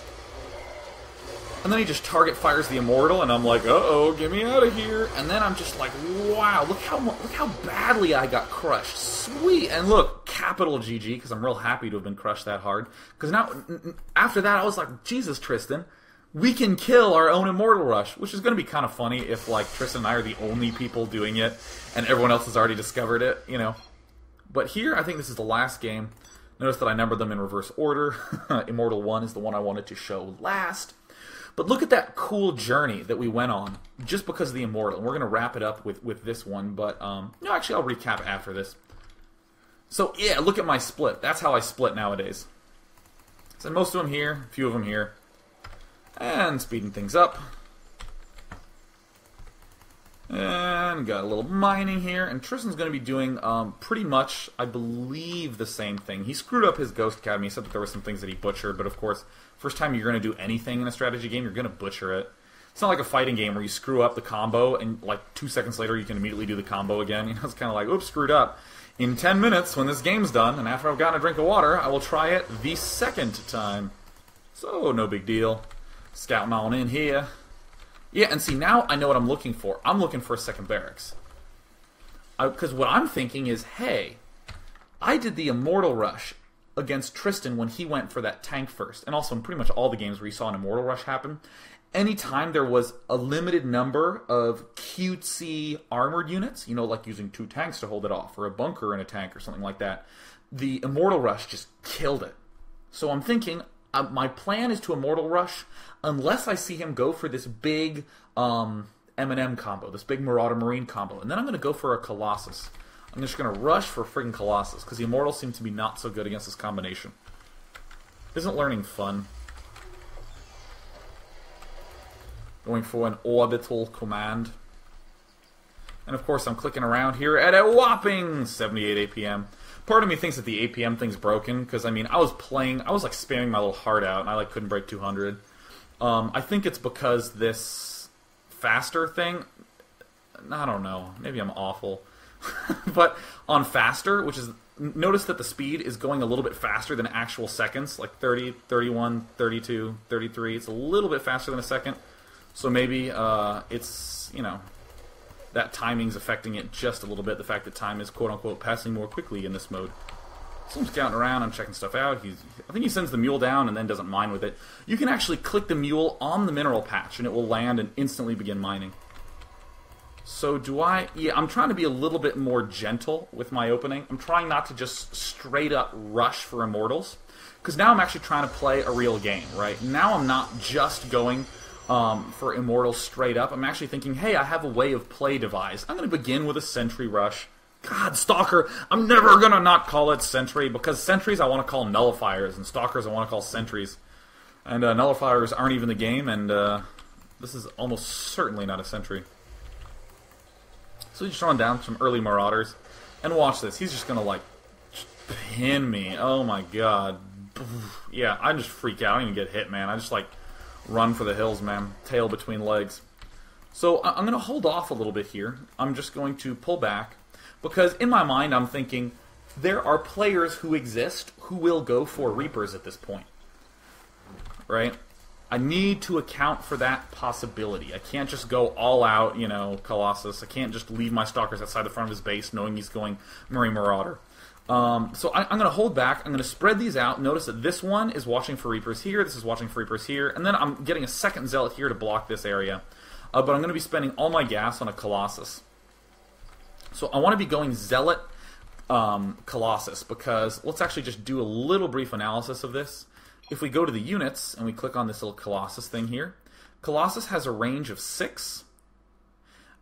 And then he just target fires the Immortal, and I'm like, uh-oh, get me out of here. And then I'm just like, wow, look how badly I got crushed. Sweet. And look, capital GG, because I'm real happy to have been crushed that hard. Because now, after that, I was like, Jesus, Tristan, we can kill our own Immortal Rush, which is going to be kind of funny if, like, Tristan and I are the only people doing it, and everyone else has already discovered it, you know. But here, I think this is the last game. Notice that I numbered them in reverse order. Immortal 1 is the one I wanted to show last. But look at that cool journey that we went on just because of the Immortal. And we're going to wrap it up with this one. But, no, actually, I'll recap after this. So, yeah, look at my split. That's how I split nowadays. So most of them here, a few of them here. And speeding things up. And got a little mining here. And Tristan's going to be doing pretty much, I believe, the same thing. He screwed up his Ghost Academy, except that there were some things that he butchered. But, of course, first time you're going to do anything in a strategy game, you're going to butcher it. It's not like a fighting game where you screw up the combo and, like, 2 seconds later you can immediately do the combo again. You know, it's kind of like, oops, screwed up. In 10 minutes, when this game's done, and after I've gotten a drink of water, I will try it the second time. So, no big deal. Scouting on in here. Yeah, and see, now I know what I'm looking for. I'm looking for a second barracks. Because what I'm thinking is, hey, I did the Immortal Rush against Tristan when he went for that tank first. And also in pretty much all the games where you saw an Immortal Rush happen, anytime there was a limited number of cutesy armored units, you know, like using 2 tanks to hold it off, or a bunker in a tank or something like that, the Immortal Rush just killed it. So I'm thinking, my plan is to Immortal Rush unless I see him go for this big M&M combo, this big Marauder Marine combo. And then I'm going to go for a Colossus. I'm just going to rush for friggin' Colossus, because the Immortals seem to be not so good against this combination. Isn't learning fun? Going for an orbital command. And of course I'm clicking around here at a whopping 78 APM. Part of me thinks that the APM thing's broken, because I mean, I was like spamming my little heart out, and I like couldn't break 200. I think it's because this faster thing, I don't know, maybe I'm awful. But on faster, which is, notice that the speed is going a little bit faster than actual seconds, like 30, 31, 32, 33. It's a little bit faster than a second. So maybe it's, you know, that timing's affecting it just a little bit. The fact that time is quote-unquote passing more quickly in this mode. So I'm scouting around, I'm checking stuff out. I think he sends the mule down and then doesn't mine with it. You can actually click the mule on the mineral patch and it will land and instantly begin mining. So yeah, I'm trying to be a little bit more gentle with my opening. I'm trying not to just straight up rush for Immortals. Because now I'm actually trying to play a real game, right? Now I'm not just going for Immortals straight up. I'm actually thinking, hey, I have a way of play devised. I'm going to begin with a Sentry Rush. God, Stalker, I'm never going to not call it Sentry, because Sentries I want to call Nullifiers, and Stalkers I want to call Sentries. And Nullifiers aren't even the game, and this is almost certainly not a Sentry. So he's just throwing down some early Marauders. And watch this, he's just going to, like, pin me. Oh my god. Yeah, I just freak out. I don't even get hit, man. I just, like, run for the hills, man. Tail between legs. So I'm going to hold off a little bit here. I'm just going to pull back. Because in my mind, I'm thinking, there are players who exist who will go for Reapers at this point. Right? I need to account for that possibility. I can't just go all out, you know, Colossus. I can't just leave my Stalkers outside the front of his base knowing he's going Marine Marauder. So I'm going to hold back. I'm going to spread these out. Notice that this one is watching for Reapers here. This is watching for Reapers here. And then I'm getting a second Zealot here to block this area. But I'm going to be spending all my gas on a Colossus. So I want to be going Zealot Colossus, because let's actually just do a little brief analysis of this. If we go to the units and we click on this little Colossus thing here, Colossus has a range of 6.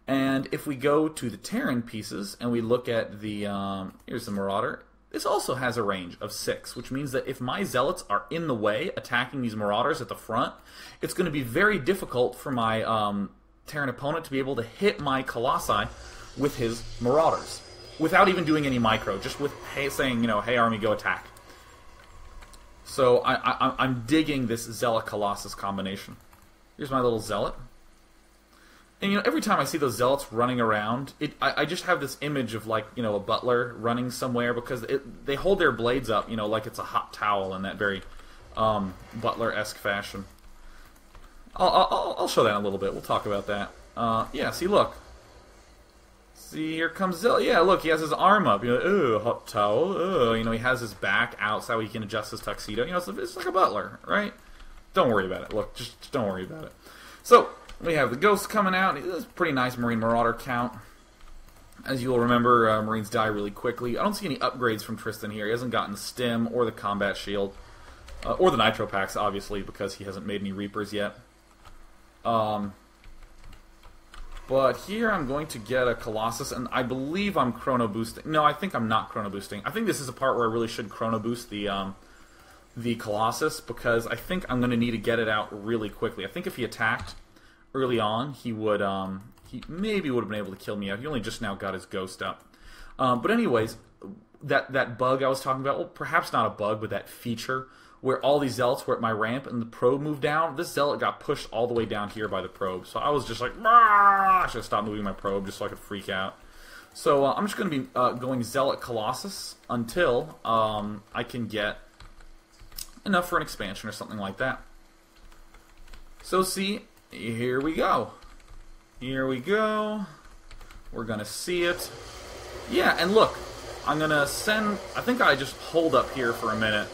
And if we go to the Terran pieces and we look at the, here's the Marauder, this also has a range of 6, which means that if my Zealots are in the way attacking these Marauders at the front, it's going to be very difficult for my Terran opponent to be able to hit my Colossi with his Marauders, without even doing any micro, just with saying, you know, hey army, go attack. So I'm digging this Zealot Colossus combination. Here's my little Zealot. And, every time I see those zealots running around, I just have this image of, like, a butler running somewhere, because they hold their blades up, like it's a hot towel in that very butler-esque fashion. I'll show that in a little bit. We'll talk about that. Yeah, see, look. See, here comes Zealot. Yeah, look, he has his arm up. Ooh, hot towel. Ooh, he has his back out so he can adjust his tuxedo. It's like a butler, right? Don't worry about it. Look, just don't worry about it. So, we have the Ghost coming out. It's a pretty nice Marine Marauder count. As you'll remember, Marines die really quickly. I don't see any upgrades from Tristan here. He hasn't gotten the Stim or the Combat Shield. Or the Nitro Packs, obviously, because he hasn't made any Reapers yet. But here I'm going to get a Colossus, and I believe I'm Chrono Boosting. No, I think I'm not Chrono Boosting. I think this is a part where I really should Chrono Boost the Colossus, because I think I'm going to need to get it out really quickly. I think if he attacked early on, he maybe would have been able to kill me out. He only just now got his Ghost up. But anyways, that bug I was talking about, well, perhaps not a bug, but that feature where all these zealots were at my ramp and the probe moved down, this zealot got pushed all the way down here by the probe. So I was just like, I should have stopped moving my probe just so I could freak out. So I'm just going to be going Zealot Colossus until I can get enough for an expansion or something like that. So see, here we go. Here we go. We're going to see it. Yeah, and look, I'm going to send... I think I just hold up here for a minute.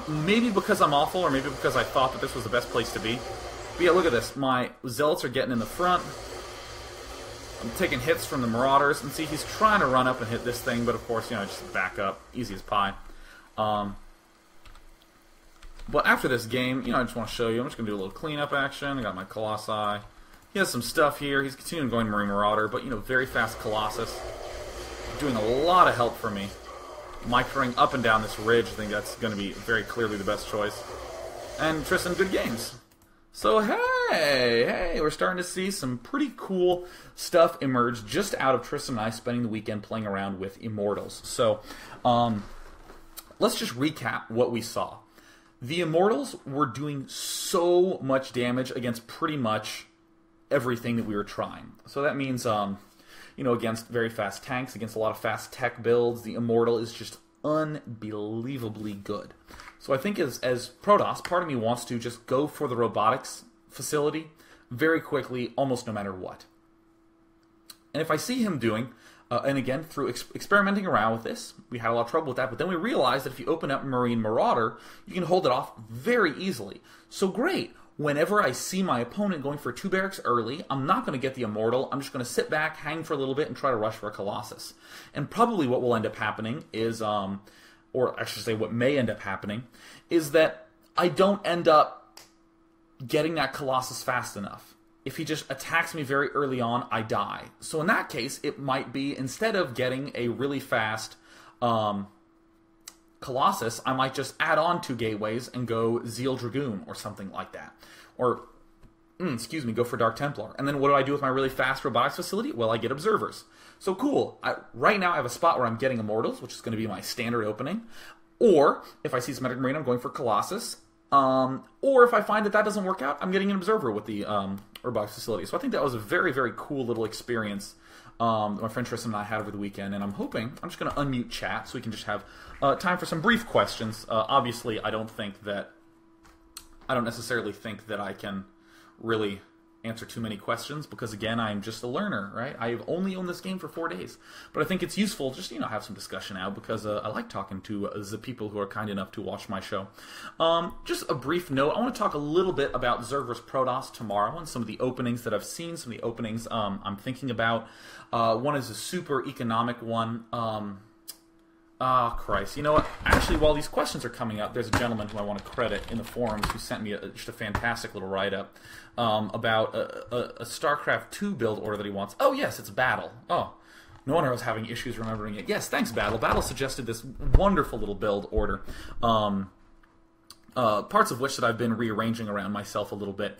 Maybe because I'm awful, or maybe because I thought that this was the best place to be. But yeah, look at this. My Zealots are getting in the front. I'm taking hits from the Marauders. And see, he's trying to run up and hit this thing, but of course, just back up. Easy as pie. But after this game, I just want to show you. I'm just going to do a little cleanup action. I got my Colossi. He has some stuff here. He's continuing going Marine Marauder, but, very fast Colossus. Doing a lot of help for me. Microing up and down this ridge, I think that's going to be very clearly the best choice. And Tristan, good games. So hey, we're starting to see some pretty cool stuff emerge just out of Tristan and I spending the weekend playing around with Immortals. So let's just recap what we saw. The Immortals were doing so much damage against pretty much everything that we were trying. So that means... against very fast tanks, against a lot of fast tech builds, the Immortal is just unbelievably good. So I think as Protoss, part of me wants to just go for the robotics facility very quickly, almost no matter what. And if I see him doing, and again, through experimenting around with this, we had a lot of trouble with that, but then we realized that if you open up Marine Marauder, you can hold it off very easily. So great. Whenever I see my opponent going for 2 barracks early, I'm not going to get the Immortal. I'm just going to sit back, hang for a little bit, and try to rush for a Colossus. And probably what will end up happening is, or I should say what may end up happening, is that I don't end up getting that Colossus fast enough. If he just attacks me very early on, I die. So in that case, it might be, instead of getting a really fast Colossus, I might just add on 2 gateways and go Zeal Dragoon or something like that. Or, go for Dark Templar. And then what do I do with my really fast robotics facility? Well, I get Observers. So cool. Right now I have a spot where I'm getting Immortals, which is going to be my standard opening. Or, if I see Symmetric Marine, I'm going for Colossus. Or if I find that doesn't work out, I'm getting an Observer with the robotics facility. So I think that was a very, very cool little experience my friend Tristan and I had over the weekend, and I'm just going to unmute chat so we can just have time for some brief questions. Obviously, I don't necessarily think that I can really answer too many questions, because again, I'm just a learner, right? I've only owned this game for 4 days, but I think it's useful just, have some discussion out, because I like talking to the people who are kind enough to watch my show. Just a brief note, I want to talk a little bit about Zerg vs. Protoss tomorrow, and some of the openings that I've seen, some of the openings I'm thinking about. One is a super economic one. Christ. You know what? Actually, while these questions are coming up, there's a gentleman who I want to credit in the forums who sent me just a fantastic little write-up about a StarCraft 2 build order that he wants. Oh, yes, it's Battle. Oh, no wonder I was having issues remembering it. Yes, thanks, Battle. Battle suggested this wonderful little build order, parts of which that I've been rearranging around myself a little bit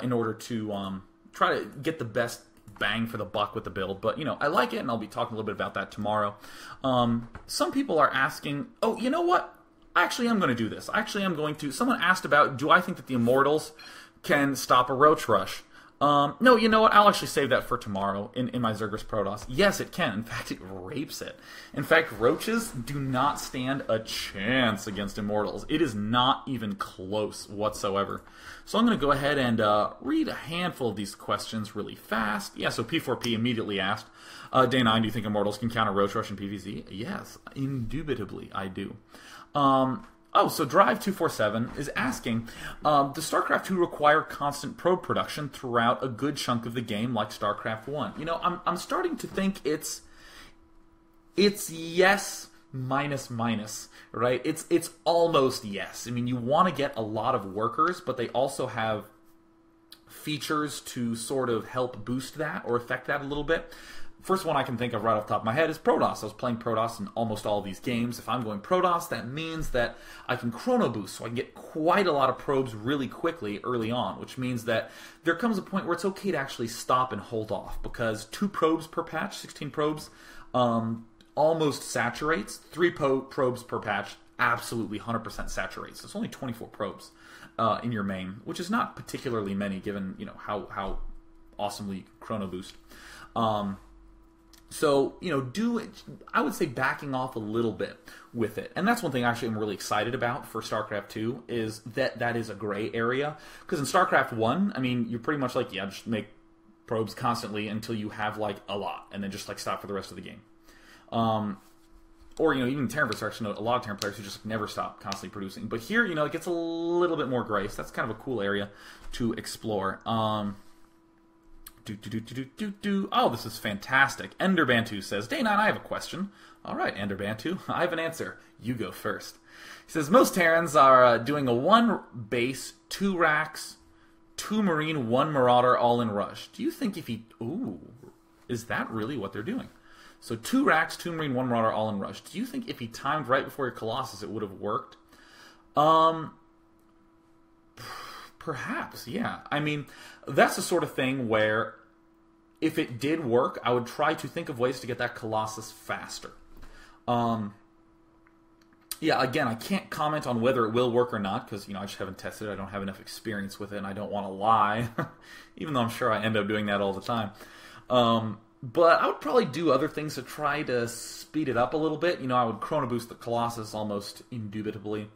in order to try to get the best bang for the buck with the build, but I like it, and I'll be talking a little bit about that tomorrow. Some people are asking, oh, you know what? I actually am going to do this. Someone asked about, do I think that the Immortals can stop a Roach Rush? No, you know what? I'll actually save that for tomorrow in my Zergris Protoss. Yes, it can. In fact, it rapes it. In fact, roaches do not stand a chance against Immortals. It is not even close whatsoever. So I'm going to go ahead and read a handful of these questions really fast. Yeah, so P4P immediately asked, Day 9, do you think Immortals can counter Roach Rush in PvZ? Yes, indubitably I do. Oh, so Drive247 is asking, does StarCraft 2 require constant probe production throughout a good chunk of the game like StarCraft 1? You know, I'm starting to think it's yes minus, right? It's almost yes. I mean, you want to get a lot of workers, but they also have features to sort of help boost that or affect that a little bit. First one I can think of right off the top of my head is Protoss. I was playing Protoss in almost all of these games. If I'm going Protoss, that means that I can chrono boost, so I can get quite a lot of probes really quickly early on, which means that there comes a point where it's okay to actually stop and hold off, because 2 probes per patch, 16 probes, almost saturates. 3 probes per patch absolutely 100% saturates. It's only 24 probes in your main, which is not particularly many given, you know, how awesomely you can chrono boost. So, you know, I would say backing off a little bit with it. And that's one thing actually I'm really excited about for StarCraft 2 is that is a gray area. Because in StarCraft 1, I mean, you're pretty much like, yeah, just make probes constantly until you have, like, a lot. And then just, like, stop for the rest of the game. Or, you know, even Terran vs. actually, a lot of Terran players who just never stop constantly producing. But here, you know, it gets a little bit more gray. So that's kind of a cool area to explore. Oh, this is fantastic. Enderbantu says, Day 9, I have a question. All right, Enderbantu, I have an answer. You go first. He says, most Terrans are doing a 1 base, 2 racks, 2 marine, 1 marauder, all in rush. Do you think if he... Ooh, is that really what they're doing? So 2 racks, 2 marine, 1 marauder, all in rush. Do you think if he timed right before your Colossus, it would have worked? Perhaps, yeah. I mean, that's the sort of thing where if it did work, I would try to think of ways to get that Colossus faster. Yeah, again, I can't comment on whether it will work or not, because, you know, I just haven't tested it. I don't have enough experience with it, and I don't want to lie, even though I'm sure I end up doing that all the time. But I would probably do other things to try to speed it up a little bit. You know, I would chrono boost the Colossus almost indubitably.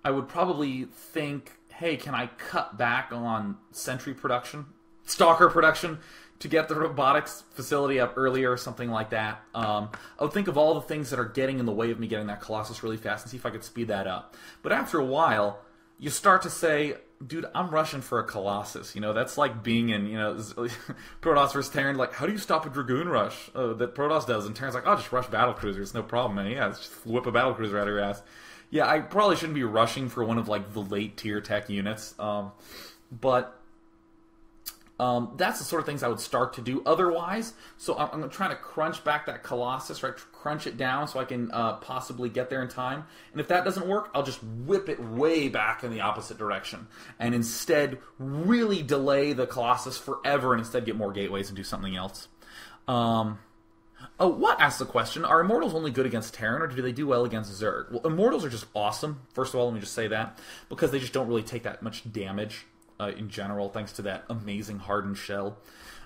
I would probably think, hey, can I cut back on sentry production, stalker production, to get the robotics facility up earlier or something like that. I would think of all the things that are getting in the way of me getting that Colossus really fast and see if I could speed that up. But after a while, you start to say, dude, I'm rushing for a Colossus. You know, that's like being in, you know, Protoss versus Terran. Like, how do you stop a Dragoon rush that Protoss does? And Terran's like, oh, just rush battlecruisers, no problem, man. Yeah, just whip a battlecruiser out of your ass. Yeah, I probably shouldn't be rushing for one of, like, the late tier tech units. But that's the sort of things I would start to do otherwise. So I'm trying to crunch back that Colossus, right? Crunch it down so I can possibly get there in time. And if that doesn't work, I'll just whip it way back in the opposite direction. And instead really delay the Colossus forever and instead get more gateways and do something else. Oh, what asks the question? Are Immortals only good against Terran, or do they do well against Zerg? Well, Immortals are just awesome. First of all, let me just say that. Because they just don't really take that much damage in general, thanks to that amazing hardened shell.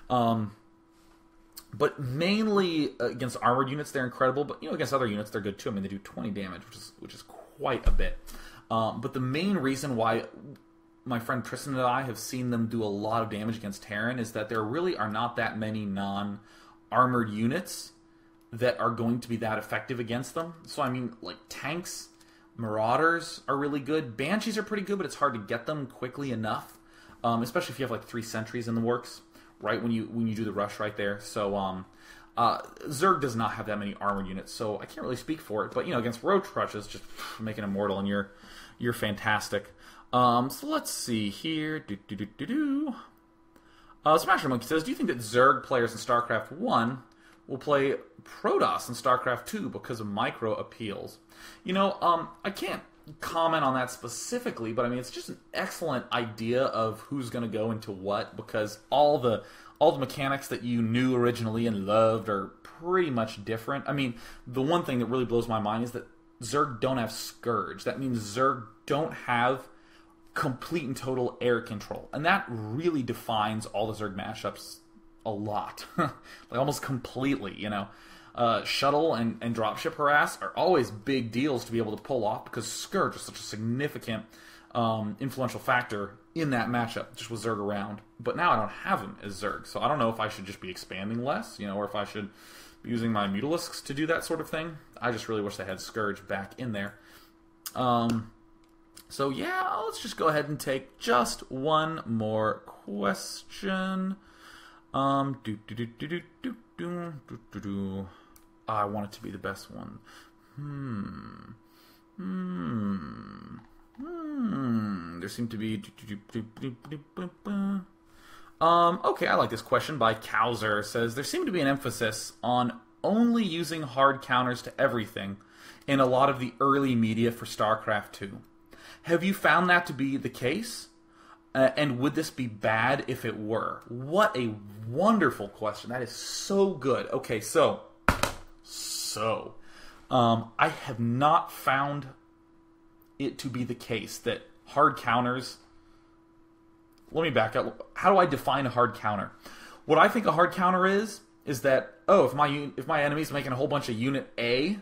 But mainly against armored units, they're incredible. But, you know, against other units, they're good too. I mean, they do 20 damage, which is quite a bit. But the main reason why my friend Tristan and I have seen them do a lot of damage against Terran is that there really are not that many non-armored units that are going to be that effective against them. So, I mean, like, tanks, Marauders are really good. Banshees are pretty good, but it's hard to get them quickly enough, especially if you have, like, 3 sentries in the works, right, when you do the rush right there. So, Zerg does not have that many armored units, so I can't really speak for it. But, you know, against Roach Rushes, just make an Immortal, and you're fantastic. So, let's see here. Smasher Monkey says, do you think that Zerg players in StarCraft 1 will play Protoss in StarCraft 2 because of micro appeals? You know, I can't comment on that specifically, but I mean, it's just an excellent idea of who's going to go into what, because all the mechanics that you knew originally and loved are pretty much different. I mean, the one thing that really blows my mind is that Zerg don't have Scourge. That means Zerg don't have complete and total air control. And that really defines all the Zerg mashups a lot. Like almost completely, you know. Shuttle and dropship harass are always big deals to be able to pull off because Scourge is such a significant influential factor in that matchup, just with Zerg around. But now I don't have him as Zerg, so I don't know if I should just be expanding less, you know, or if I should be using my Mutalisks to do that sort of thing. I just really wish they had Scourge back in there. So yeah, let's just go ahead and take just one more question. I want it to be the best one. There seem to be... okay, I like this question by Kowser. It says, there seemed to be an emphasis on only using hard counters to everything in a lot of the early media for StarCraft 2. Have you found that to be the case? And would this be bad if it were? What a wonderful question. That is so good. Okay, so I have not found it to be the case that hard counters... Let me back up. How do I define a hard counter? What I think a hard counter is that, oh, if my enemy's making a whole bunch of Unit A,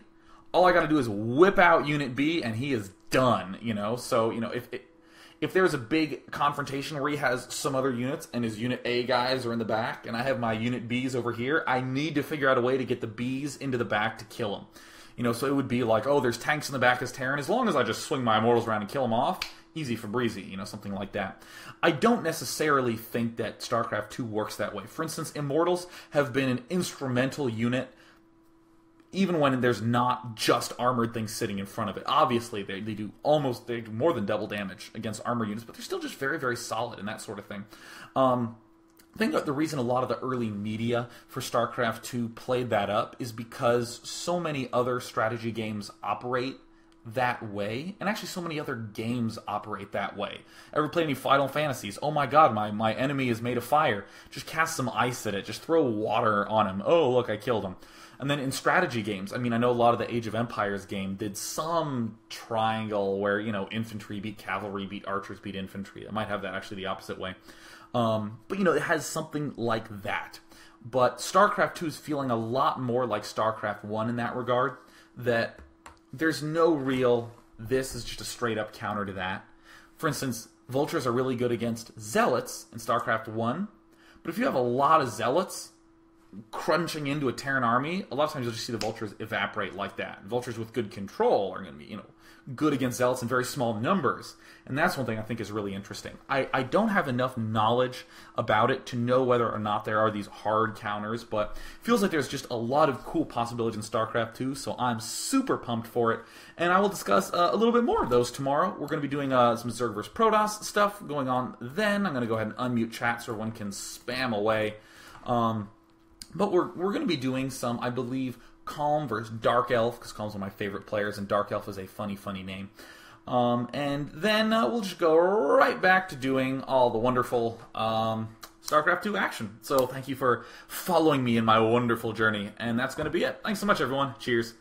all I got to do is whip out Unit B and he is done, you know? So, you know, if there's a big confrontation where he has some other units and his Unit A guys are in the back and I have my Unit Bs over here, I need to figure out a way to get the Bs into the back to kill them. You know, so it would be like, oh, there's tanks in the back as Terran. As long as I just swing my Immortals around and kill them off, easy for breezy, you know, something like that. I don't necessarily think that StarCraft 2 works that way. For instance, Immortals have been an instrumental unit even when there's not just armored things sitting in front of it. Obviously, they do more than double damage against armored units, but they're still just very, very solid and that sort of thing. I think that the reason a lot of the early media for StarCraft 2 played that up is because so many other strategy games operate that way, and actually so many other games operate that way. Ever played any Final Fantasies? Oh my god, my enemy is made of fire. Just cast some ice at it. Just throw water on him. Oh, look, I killed him. And then in strategy games, I mean, I know a lot of the Age of Empires game did some triangle where, you know, infantry beat cavalry, beat archers, beat infantry. It might have that actually the opposite way. But, you know, it has something like that. But StarCraft 2 is feeling a lot more like StarCraft 1 in that regard, that there's no real, this is just a straight-up counter to that. For instance, Vultures are really good against Zealots in StarCraft 1, but if you have a lot of Zealots crunching into a Terran army, a lot of times you'll just see the Vultures evaporate like that. Vultures with good control are going to be, you know, good against Zealots in very small numbers. And that's one thing I think is really interesting. I don't have enough knowledge about it to know whether or not there are these hard counters, but it feels like there's just a lot of cool possibilities in StarCraft 2, so I'm super pumped for it. And I will discuss a little bit more of those tomorrow. We're going to be doing some Zerg vs. Protoss stuff going on then. I'm going to go ahead and unmute chat so everyone can spam away. But we're going to be doing some, I believe, Calm versus Dark Elf, because Calm's one of my favorite players, and Dark Elf is a funny, funny name. And then we'll just go right back to doing all the wonderful StarCraft 2 action. So thank you for following me in my wonderful journey, and that's going to be it. Thanks so much, everyone. Cheers.